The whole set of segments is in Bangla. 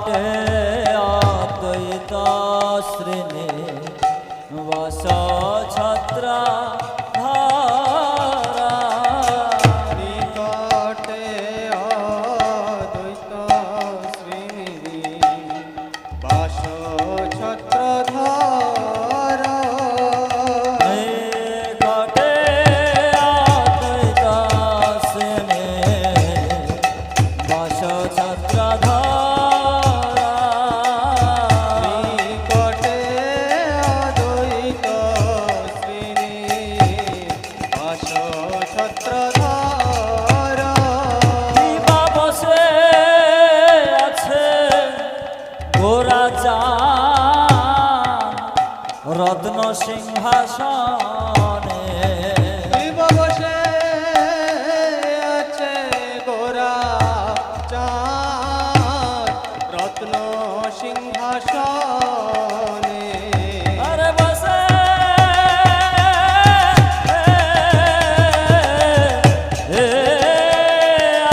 নিকটে অদ্বৈত শ্রেণী বস ছত্রা নিকটে অদ্বৈত শ্রেণী বাস ছত্রধর নিকটে অদ্বৈত শ্রেণী বস ছত্রধর রত্ন সিংহাসনে বসে আছে গোরা চাঁদ রত্ন সিংহাসনে আরে বসে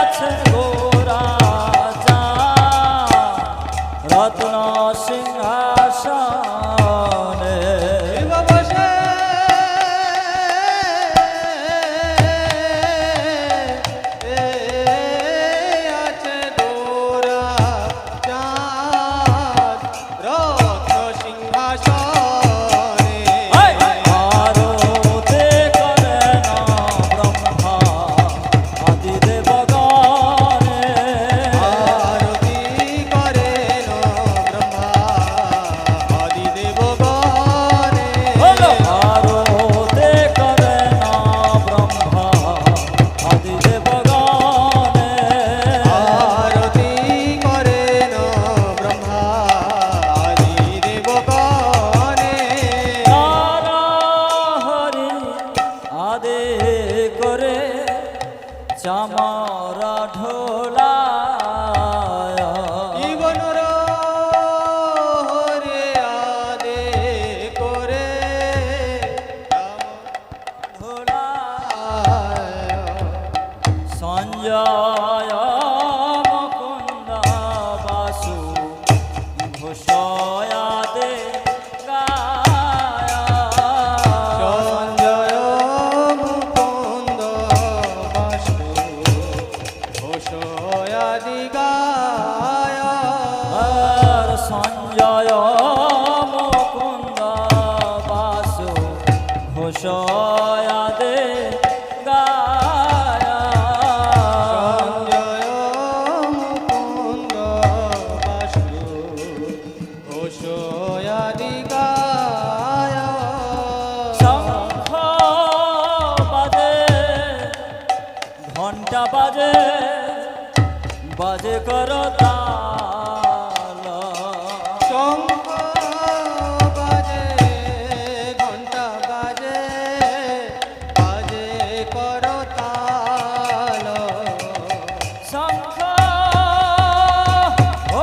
আছে গোরা চাঁদ রত্ন সিংহাসনে চামরা ঢোলা জীবনর হরে আদে করে ঢোলা সঞ্জয় মুকুন্দ বাসু ঘোষয়াদে সঞ্জয় মুকুন্দ বাসু ঘোষয়াদি গায় সঞ্জয় মুকুন্দ বাসু ঘোষয়াদে গায় সঞ্জয় মুকুন্দ বাসু ঘোষয়াদি গায় শঙ্খ বাজে ঘণ্টা বাজে বাজে করতাল শঙ্খ বাজে ঘণ্টা বাজে বাজে করতাল শঙ্খ ও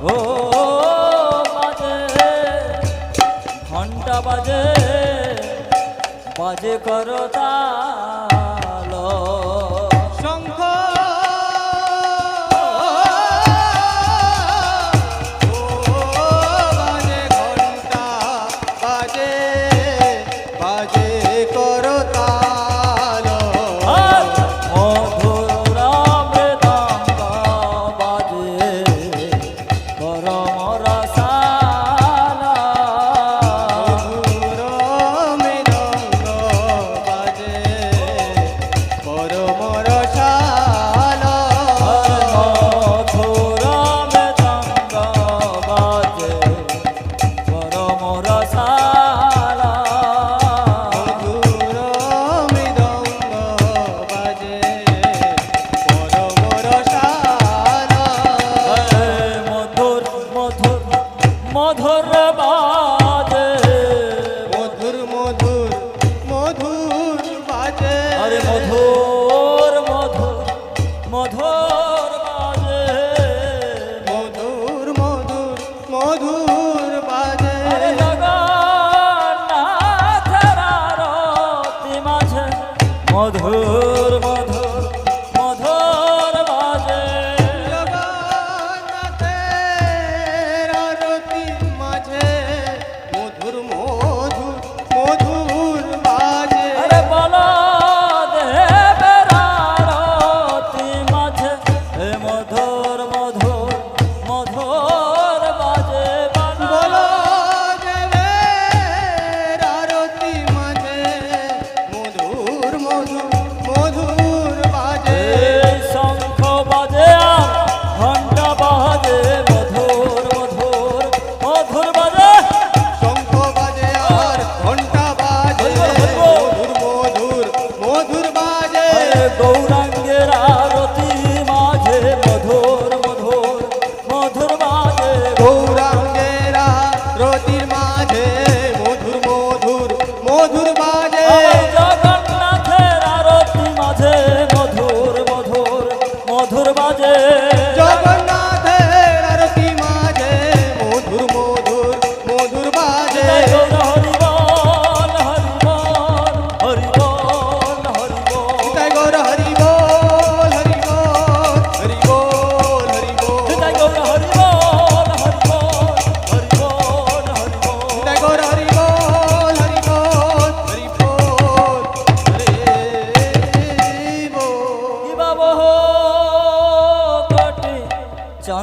ও বাজে ঘণ্টা বাজে বাজে করতাল শঙ্খ বাজে ঘণ্টা বাজে বাজে করতাল মধুর মৃদঙ্গ বাজে পরম রসাল মধুর মৃদঙ্গ বাজে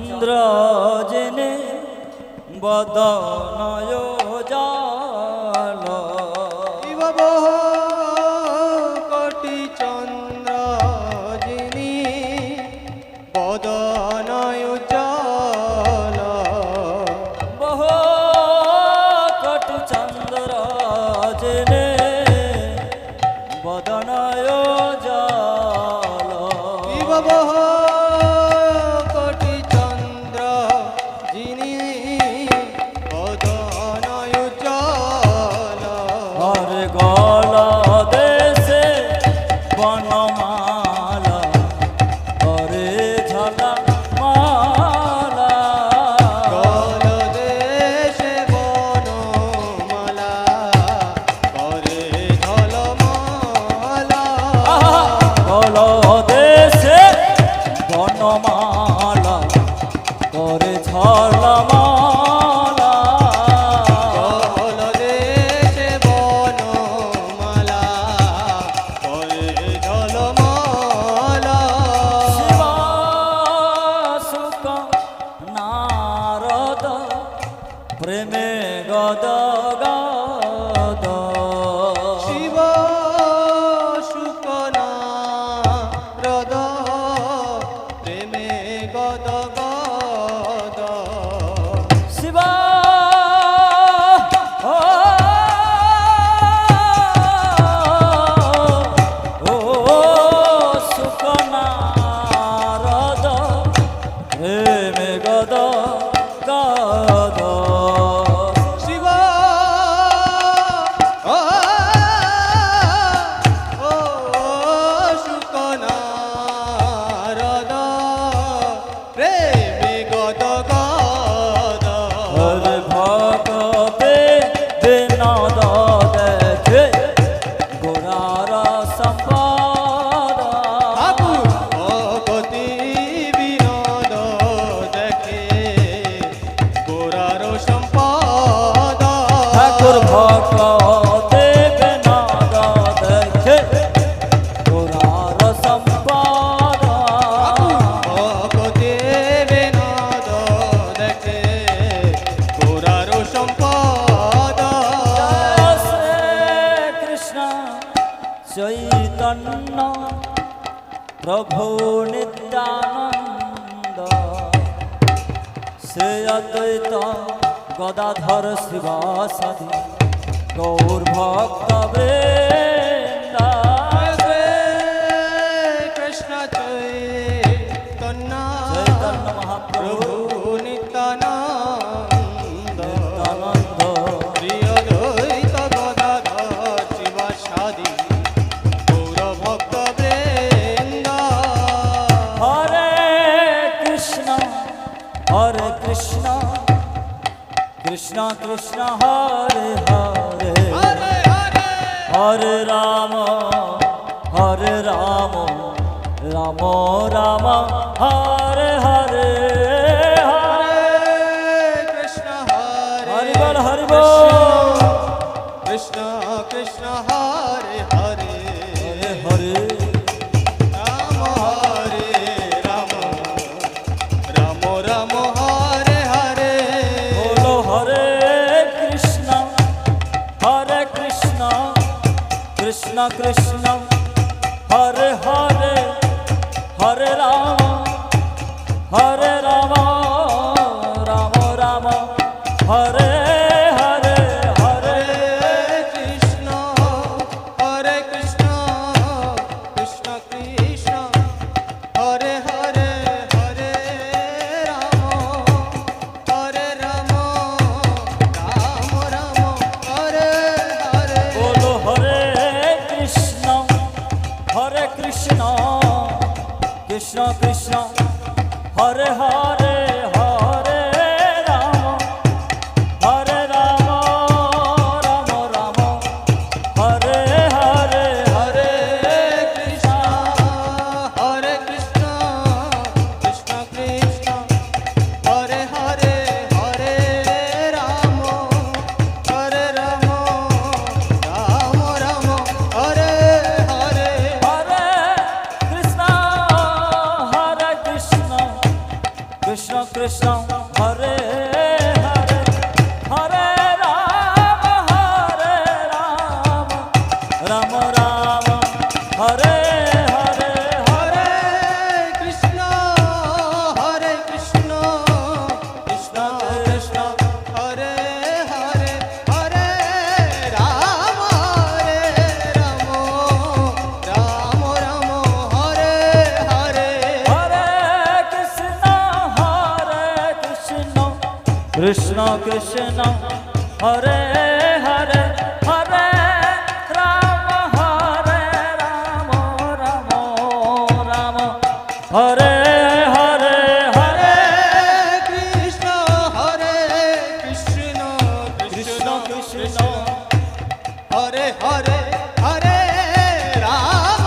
চন্দ্র জেনে বদনয় জাল শিব কোটি চন্দ্র যিনি বদনয় উজ্জ্বল বহু কটু চন্দ্র জেনে বদনয় জাল শিব কোটি চন্দ্র যিনি বদনয় উজ্জ্বল হর গল দেশে বনমালা হরে ঝলা মালা গল দেশে বনমালা করে ঝলমলা গল দেশে বনমালা করে ঝলমালা গল দেশে বনমালা করে ঝলমলা শিবা সুখ নারদ প্রেমে গদ গদ শিব শুকনা হ্রদ প্রেমে গদ গদ শিবা ও সুখ নারদ প্রেমে গদ গদ শিব ও শুকনা হ্রদ প্রেমে গদ গদ হরে ভগবে বিনোদ দেখে গোরার সম্পদ ঠাকুর ভগতি বিনোদ দেখে গোরার সম্পদ ঠাকুর ভগবে বিনোদ দেখে গোরার সম্পদ ভগতি বিনোদ দেখে গোরার সম্পদ জয় শ্রী কৃষ্ণ চৈতন্য প্রভু নিত্যানন্দ শ্রী অদ্বৈত গদাধর শিবাসাদি গৌর ভক্ত বৃন্দ শ্রী কৃষ্ণ চৈতন্য চৈতন্য মহাপ্রভু প্রভু নিত্যানন্দ নিত্যানন্দ প্রিয় দ্বৈত গদাধর শিবাসাদি গৌর ভক্ত বৃন্দ হরে কৃষ্ণ কৃষ্ণ কৃষ্ণ হরে হরে হরে হরে হরে রাম রাম রাম হরে হরে হরে কৃষ্ণ হরে হরি বল হরি বল কৃষ্ণ কৃষ্ণ হরে হরে হরে হরে রাম হরে রাম রাম রাম হরে হরে বলো হরে কৃষ্ণ কৃষ্ণ কৃষ্ণ হরে হরে হরে রাম রাম রাম হরে হরে হরে কৃষ্ণ হরে কৃষ্ণ কৃষ্ণ কৃষ্ণ হরে হরে হরে রাম রাম রাম হরে হরে বলো হরে কৃষ্ণ কৃষ্ণ কৃষ্ণ হরে হরে হরে রাম রাম রাম হরে হরে হরে কৃষ্ণ হরে কৃষ্ণ কৃষ্ণ কৃষ্ণ হরে হরে হরে রাম রাম রাম হরে হরে হরে কৃষ্ণ কৃষ্ণ কৃষ্ণ হরে হরে হরে রাম রাম রাম হরে হরে হরে কৃষ্ণ কৃষ্ণ কৃষ্ণ হরে হরে হরে রাম রাম রাম হরে হরে হরে কৃষ্ণ কৃষ্ণ কৃষ্ণ হরে হরে হরে রাম রাম রাম হরে হরে হরে কৃষ্ণ কৃষ্ণ কৃষ্ণ কৃষ্ণ হরে হরে হরে রাম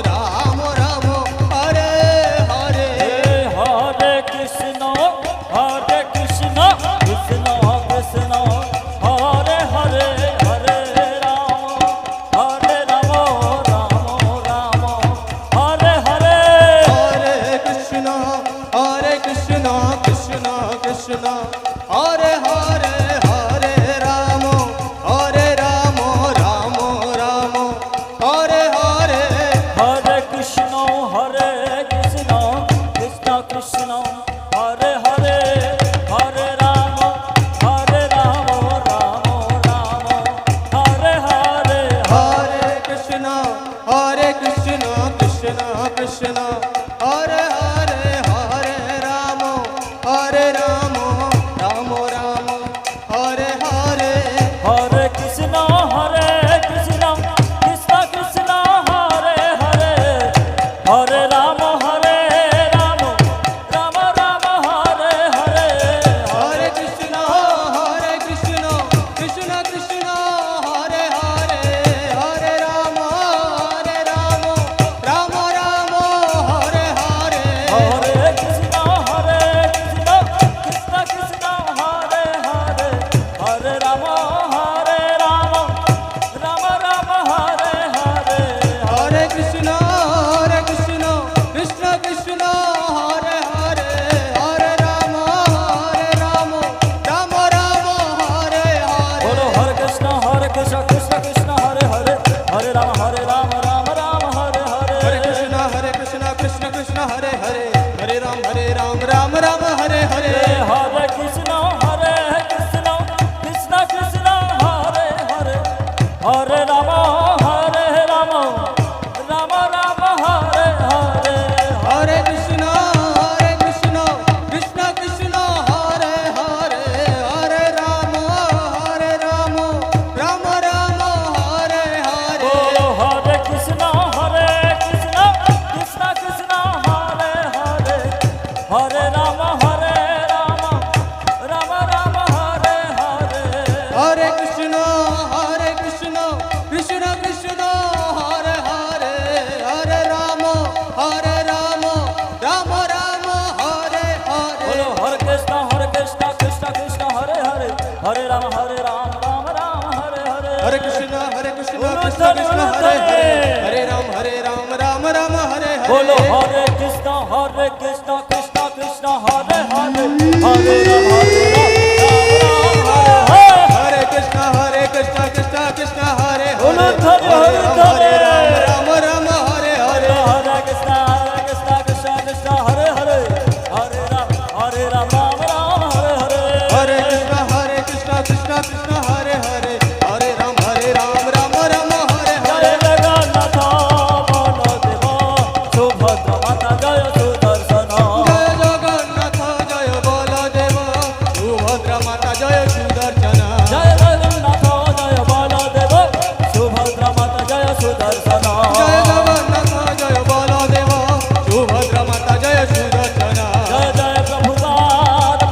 রাম রাম রাম হরে হরে হরে কৃষ্ণ কৃষ্ণ কৃষ্ণ হরে হরে হরে রাম রাম হরে হরে হরে কৃষ্ণ কৃষ্ণ কৃষ্ণ হরে হরে হরে রাম রাম রাম হরে হরে হরে কৃষ্ণ কৃষ্ণ কৃষ্ণ হরে হরে হরে রাম রাম রাম হরে হরে হরে কৃষ্ণ কৃষ্ণ কৃষ্ণ হরে হরে হরে রাম রাম রাম হরে হরে হরে কৃষ্ণ কৃষ্ণ কৃষ্ণ হরে হরে হরে রাম রাম রাম হরে হরে হরে কৃষ্ণ কৃষ্ণ কৃষ্ণ কৃষ্ণ হরে হরে হরে রাম রাম রাম হরে হরে হরে কৃষ্ণ কৃষ্ণ কৃষ্ণ হরে হরে হরে রাম রাম রাম হরে হরে হরে কৃষ্ণ কৃষ্ণ কৃষ্ণ কৃষ্ণ হরে হরে হরে রাম রাম রাম হরে হরে বলো হরে কৃষ্ণ কৃষ্ণ কৃষ্ণ হরে হরে হরে রাম রাম হরে হরে হরে কৃষ্ণ কৃষ্ণ কৃষ্ণ হরে হরে হরে রাম রাম হরে হরে হরে কৃষ্ণ কৃষ্ণ কৃষ্ণ হরে হরে হরে রাম রাম রাম হরে হরে হরে কৃষ্ণ কৃষ্ণ কৃষ্ণ হরে হরে হরে রাম রাম রাম হরে হরে বলো হরে কৃষ্ণ কৃষ্ণ কৃষ্ণ হরে হরে হরে রাম রাম হরে হরে হরে কৃষ্ণ কৃষ্ণ কৃষ্ণ হরে হরে হরে রাম রাম রাম হরে হরে বলো হরে কৃষ্ণ কৃষ্ণ কৃষ্ণ হরে হরে হরে রাম রাম হরে হরে হরে কৃষ্ণ কৃষ্ণ কৃষ্ণ হরে হরে হরে রাম রাম হরে হরে বলো হরে কৃষ্ণ কৃষ্ণ কৃষ্ণ হরে হরে হরে রাম রাম হরে হরে হরে কৃষ্ণ কৃষ্ণ কৃষ্ণ হরে বলো হরে হরে হরে রাম রাম হরে হরে হরে কৃষ্ণ কৃষ্ণ কৃষ্ণ হরে হরে হরে রাম রাম হরে হরে হরে কৃষ্ণ কৃষ্ণ কৃষ্ণ হরে হরে হরে রাম রাম হরে জয় হরে জগন্নাথ বলদেব সুভদ্র মাতা জয় সুদর্শন জয় জগন্নাথ জয় বলদেব সুভদ্র মাতা জয় সুদর্শন জয় জগন্নাথ জয় বলদেব সুভদ্র মাতা জয় সুদর্শন জয় জগন্নাথ জয় বলদেব সুভদ্র মাতা জয় সুদর্শন জয় জয় প্রভুপাদ জয়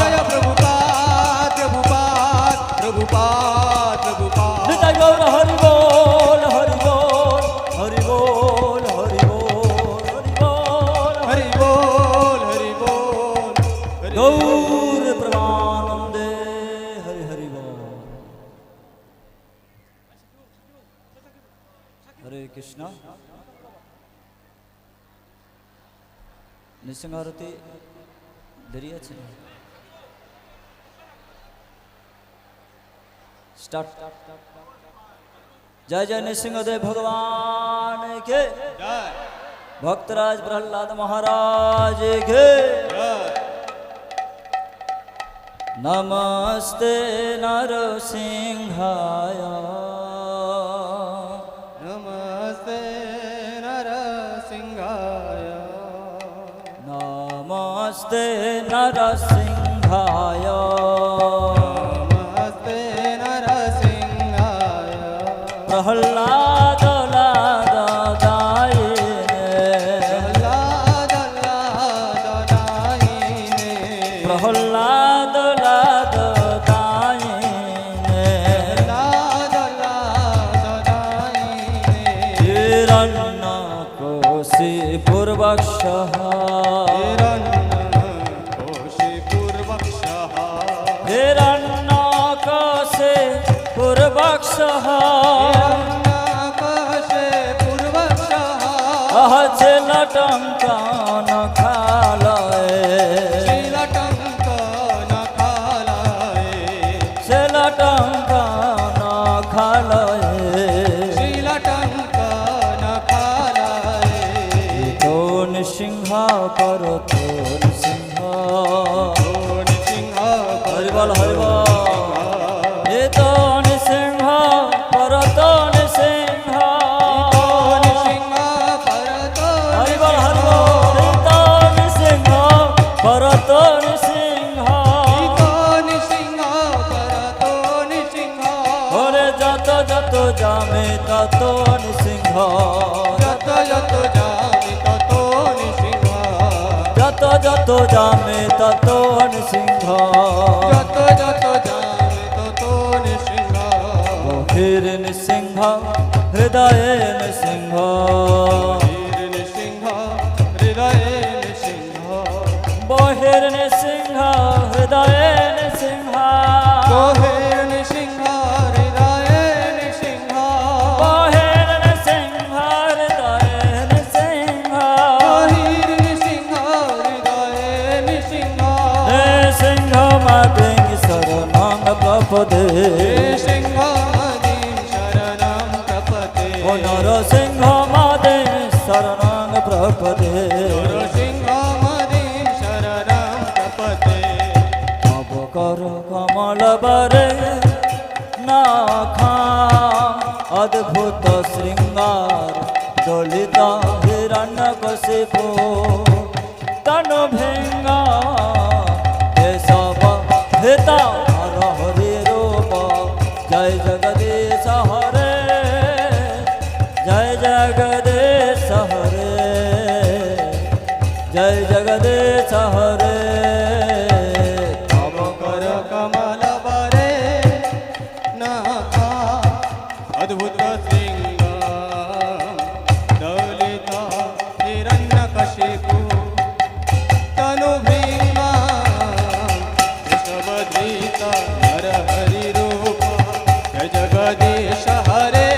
জয় প্রভুপাদ প্রভুপাদ নিতাই গৌর হরি বল হরি বল হরি বল হরি বল হরি বল হরি বল গৌর প্রমানন্দে হরি হরি বল হরে কৃষ্ণ নৃসিংহ আরতি দেরি আছে স্টার্ট जय जय नृसिंहदेव भगवान के जय भक्तराज प्रहलाद महाराज के जय नमस्ते नरसिंहाय नमस्ते नरसिंहाय नमस्ते नरसिंहाय नमस्ते नरसिंहाय प्रहलाद लादायिने प्रहलाद लादायिने प्रहलाद लादायिने लादायिने हिरण्यकोशिपूर्वक्षः हिरण्यकोशिपूर्वक्षः हिरण्यकोशिपूर्वक्षः हिरण्यकोशिपूर्वक्षः अहचिलटङ्कन खालये शीलटङ्कन खालये चिलटङ्कन खालये शीलटङ्कन खालये तो नृसिंह करतो नृसिंह नृसिंह हरिबल हरिबल ये तो नृसिंह करतो नृसिंह नृसिंह करतो हरिबल हरिबल ये तो नृसिंह करतो नृसिंह नृसिंह करतो नृसिंह ओरे যত যত জামে তত নৃসিংহ যত যত জানি তত নৃসিংহ যত যত জামে তত নৃসিংহ যত যত জানি তত নৃসিংহ বহির নৃসিংহ হৃদয়ে নৃসিংহ বীর নৃসিংহ হৃদয়ে নৃসিংহ বহির নৃসিংহ হৃদয়ে নৃসিংহ বহির নৃসিংহ হৃদয়ে নৃসিংহ বহির নৃসিংহ হৃদয়ে নৃসিংহ বহির নৃসিংহ হৃদয়ে নৃসিংহ নৃসিংহ মাগিং শরণং প্রপদে নৃসিংহ মদিম শরণং প্রপদে ও নরসিংহ মাদে শরণং প্রপদে নরসিংহ মদিম শরণং প্রপদে অবকর কমল বরে নাখা অদ্ভুত শৃঙ্গার দলিত হিরণ্যকশিপু তনু ভেঙ্গা কেশব হিত হর হরি রূপ জয় জগদীশ হরে জয় জগদীশ হরে জয় জগদীশ হরে অবকর কমল বরে নাখা অদ্ভুত শৃঙ্গ দলিত হিরণ্যকশিপু তনু ভীমা কেশবধৃত হর হরি রূপ জয় জগদীশ হরে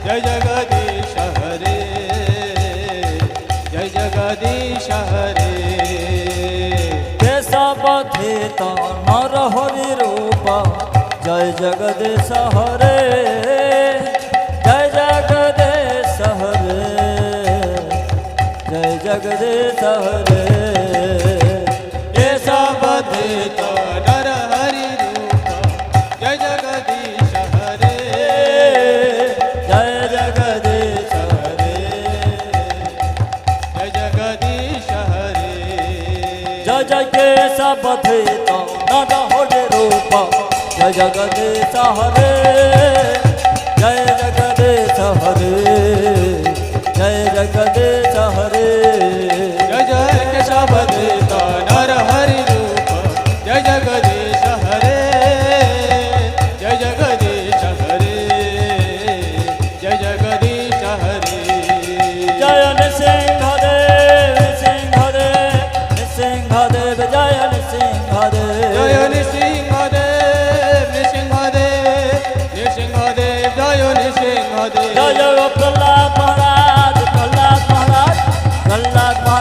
জয় জগদীশ হরে জয় জগদীশ হরে কেশবধিত নর হরি রূপ জয় জগদীশ হরে জয় জগদীশ হরে জয় জগদীশ হরে केशवधित नर हरि रूप जय जगदीश हरे जय जगदीश हरे जय जगदीश हरे जय जय केशवधित नर हरि रूप जय जगदीश हरे जय जगदीश हरे जय जगदीश हरे जय जय केशवधित नर हरि रूप जय जगदीश हरे जय जगदीश हरे जय जगदीश हरे जय नृसिंहदेव नृसिंहदेव नृसिंहदेव जय नृसिंहदेव जय नृसिंहदेव नृसिंहदेव नृसिंहदेव जय नृसिंहदेव जय प्रहलाद महाराज प्रहलाद महाराज प्रहलाद महाराज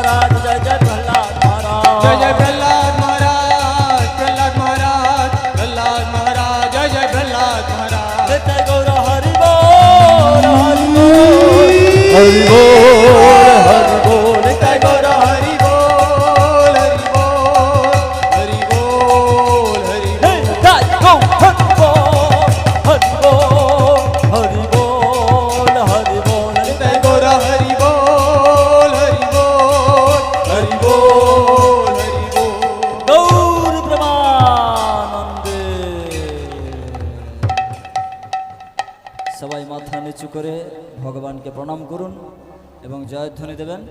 जय जय प्रहलाद महाराज प्रहलाद महाराज प्रहलाद महाराज जय जय प्रहलाद महाराज নিতাই গৌর হরি বল হরি বল হরি বল নিতাই গৌর हरि बोल हरि बोल हरि बोल हरि बोल নিতাই গৌর হরি বল হরি বল হরি বল जय गौर हरि बोल हरि बोल हरि बोल हरि बोल গৌর প্রেমানন্দে। সবাই মাথা নিচু করে ভগবানকে প্রণাম করুন এবং জয়ধ্বনি দেবেন।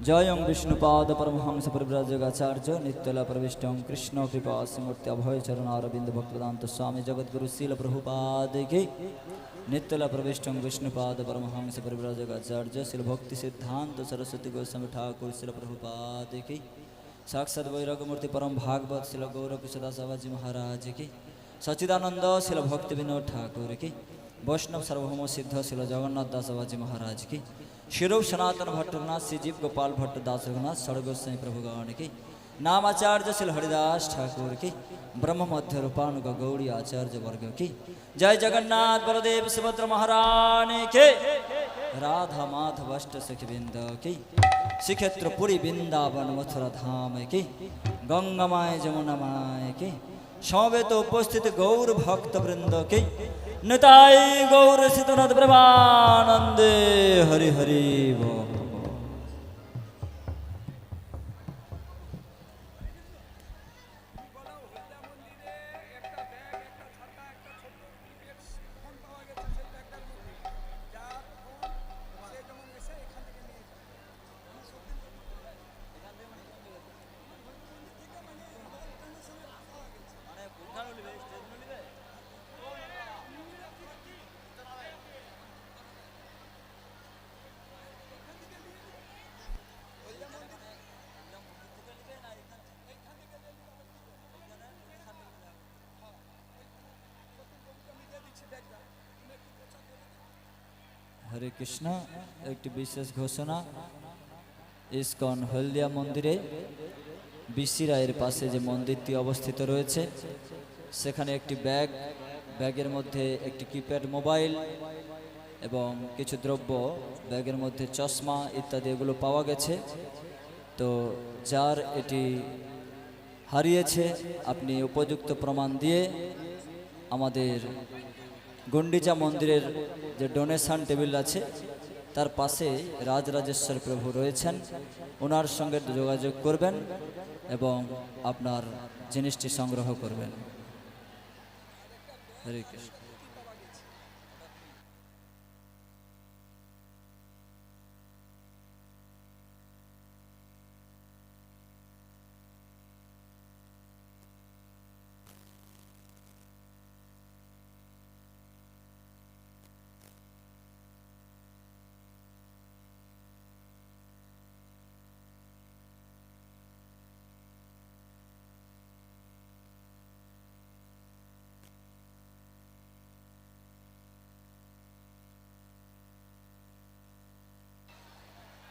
জয়ং বিষ্ণুপাদ পরমহংস পরিব্রাজকাচার্য নিত্যলা প্রবিষ্টং কৃষ্ণ কৃপা সিমূর্তি অভয় চরণ অরবিন্দ ভক্তদান্ত স্বামী জগদ্গুরু শিল প্রভুপাদ কি নিত্যলা প্রবিষ্টং বিষ্ণুপাদ পরমহংস পরিব্রাজকাচার্য শিল ভক্তি সিদ্ধান্ত সরস্বতী গোস্বামী ঠাকুর শিল প্রভুপাদ কি साक्षात वैराग्यमूर्ति परम भागवत शिल गौरकिशोरदास बाबाजी महाराज की सच्चिदानंद शिल भक्ति विनोद ठाकुर की वैष्णव सार्वभौम सिद्ध शिल जगन्नाथ दास बाबाजी महाराज की शिरूप सनातन भट्ट रघुनाथ श्री जीव गोपाल भट्ट दास रघुनाथ षडगोस्वामी प्रभुगण की नामाचार्य शिल हरिदास ठाकुर की ब्रह्म मध्य रूपानुग गौड़ी आचार्य वर्ग की जय जगन्नाथ बलदेव सुभद्र महारानी के राधा माधव अष्ट सखी बिंद की श्रीक्षेत्र पुरी वृंदावन मथुरा धाम की गंगा माय जमुना माय की समवेत उपस्थित गौर भक्त वृंद की निताई गौर सिद्धनाथ प्रेमानंदे हरि हरि बोल। हरे कृष्ण एक विशेष घोषणा इस्कन हल्दिया मंदिरे बिसि रायेर पाशे जे मंदिरटी अवस्थित रयेछे सेखाने एकटी बैगेर मध्य एक कीपैड मोबाइल एवं किछु द्रव्य बैगेर मध्य चश्मा इत्यादि एगुलो पावा गेछे। तो जार एटी हारिয়েছে আপনি उपयुक्त प्रमाण दिए आमादेर गंडिचा मंदिरेर जे डोनेशन टेबिल आछे तार पाशे राजराजेश्वर प्रभु रयेछेन ओनार संगे जोगाजोग करबेन एवं आपनार जिनिसटी संग्रह करबेन। हरे कृष्ण।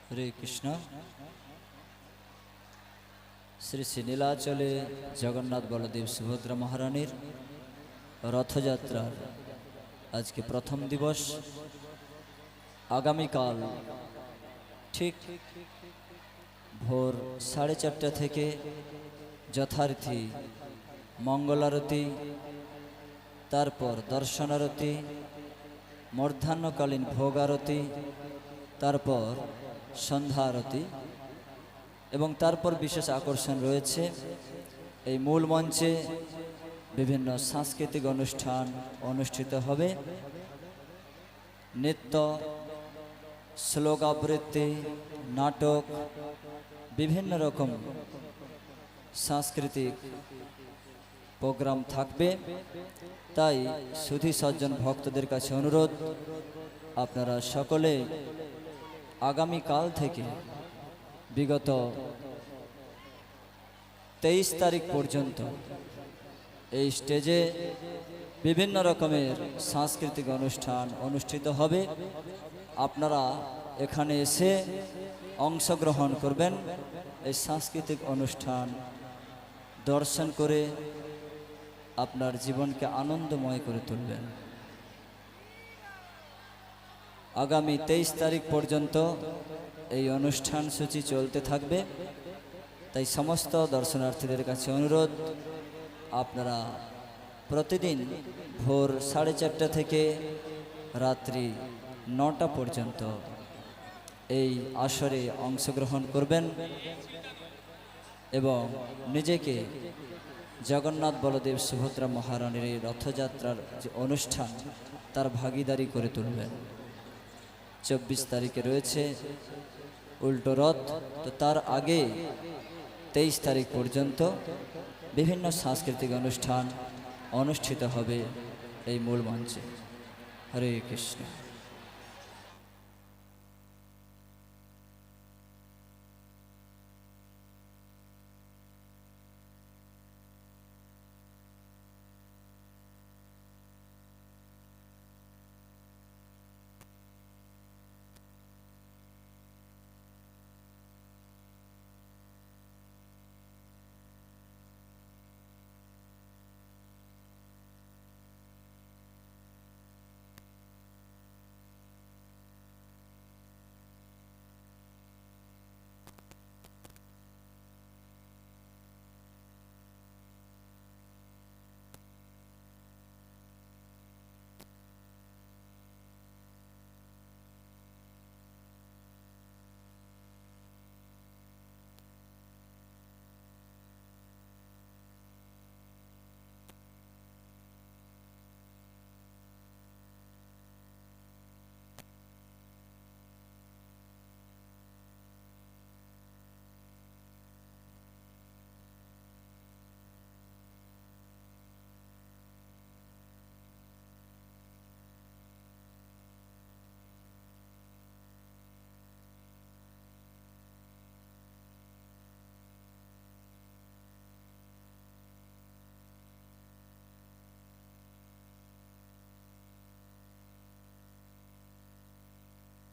हरे कृष्ण। श्री श्री नीलाचले जगन्नाथ बलदेव सुभद्रा महारानीर रथयात्रार आज के प्रथम दिवस आगामी काल ठीक भोर 4:30 থেকে যথারীতি मंगल आरती तारपर दर्शन आरती मध्याह्नकालीन भोग आरती तारपर सन्ध्या आरती एवं तारपर विशेष आकर्षण रयेछे এই मूल मंचे विभिन्न सांस्कृतिक अनुष्ठान अनुष्ठित हबे। नृत्य श्लोक आवृत्ति नाटक विभिन्न रकम सांस्कृतिक प्रोग्राम थाकबे। ताई सुधी सज्जन भक्तदेर काछे अनुरोध आपनारा सकले आगामी काल थेके विगत 23 तारीख पर्यन्त এই স্টেজে বিভিন্ন রকমের সাংস্কৃতিক অনুষ্ঠান অনুষ্ঠিত হবে। আপনারা এখানে এসে অংশগ্রহণ করবেন এই সাংস্কৃতিক অনুষ্ঠান দর্শন করে আপনার জীবনকে আনন্দময় করে তুলবেন। আগামী 23 তারিখ পর্যন্ত এই অনুষ্ঠান সূচি চলতে থাকবে। তাই সমস্ত দর্শনার্থীদের কাছে অনুরোধ, আপনারা প্রতিদিন ভোর 4:30 থেকে রাত্রি 9টা পর্যন্ত এই আসরে অংশগ্রহণ করবেন এবং নিজেকে জগন্নাথ বলদেব সুভদ্রা মহারানীর এই রথযাত্রার যে অনুষ্ঠান তার ভাগীদারি করে তুলবেন। 24 তারিখে রয়েছে উল্টো রথ, তো তার আগে 23 তারিখ পর্যন্ত বিভিন্ন সাংস্কৃতিক অনুষ্ঠান অনুষ্ঠিত হবে এই মূল মঞ্চে। হরে কৃষ্ণ।